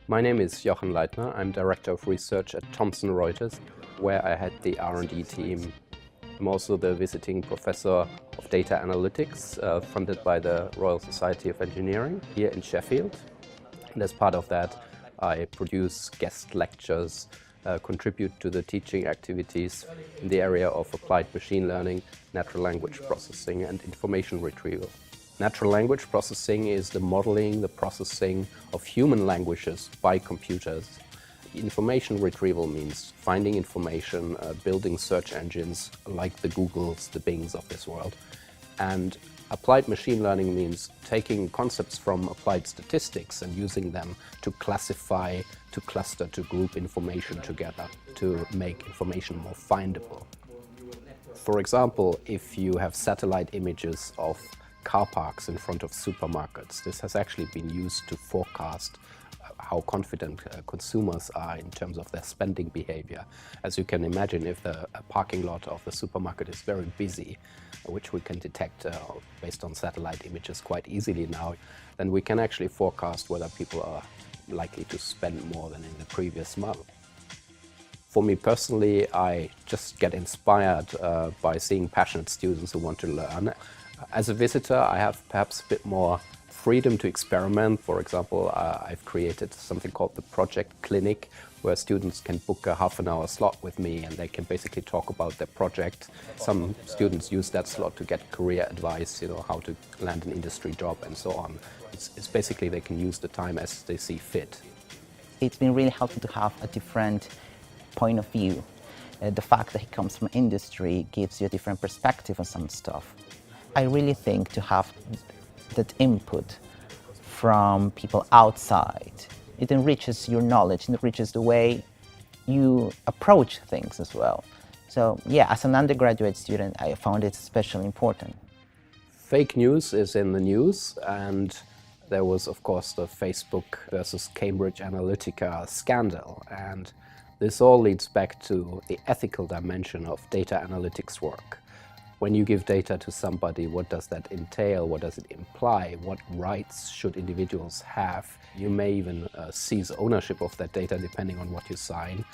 My name is Jochen Leidner. I'm Director of Research at Thomson Reuters, where I head the R&D team. I'm also the visiting professor of data analytics, funded by the Royal Society of Engineering here in Sheffield. And as part of that, I produce guest lectures, contribute to the teaching activities in the area of applied machine learning, natural language processing, and information retrieval. Natural language processing is the modeling, the processing of human languages by computers. Information retrieval means finding information, building search engines like the Googles, the Bings of this world. And applied machine learning means taking concepts from applied statistics and using them to classify, to cluster, to group information together, to make information more findable. For example, if you have satellite images of car parks in front of supermarkets, this has actually been used to forecast how confident consumers are in terms of their spending behavior. As you can imagine, if the parking lot of the supermarket is very busy, which we can detect based on satellite images quite easily now, then we can actually forecast whether people are likely to spend more than in the previous month. For me personally, I just get inspired by seeing passionate students who want to learn. As a visitor, I have perhaps a bit more freedom to experiment. For example, I've created something called the Project Clinic, where students can book a half-an-hour slot with me and they can basically talk about their project. Some students use that slot to get career advice, how to land an industry job and so on. It's basically they can use the time as they see fit. It's been really helpful to have a different point of view. The fact that he comes from industry gives you a different perspective on some stuff. I really think to have that input from people outside, it enriches your knowledge, it enriches the way you approach things as well. So yeah, as an undergraduate student, I found it especially important. Fake news is in the news, and there was of course the Facebook versus Cambridge Analytica scandal, and this all leads back to the ethical dimension of data analytics work. When you give data to somebody, what does that entail? What does it imply? What rights should individuals have? You may even seize ownership of that data depending on what you sign.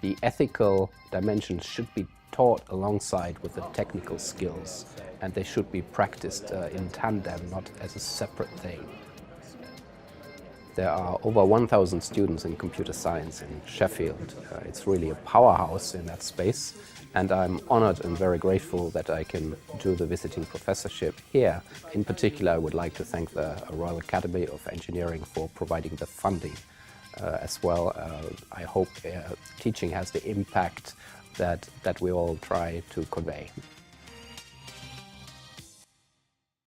The ethical dimensions should be taught alongside with the technical skills, and they should be practiced in tandem, not as a separate thing. There are over 1,000 students in computer science in Sheffield. It's really a powerhouse in that space, and I'm honored and very grateful that I can do the visiting professorship here. In particular, I would like to thank the Royal Academy of Engineering for providing the funding as well. I hope teaching has the impact that we all try to convey.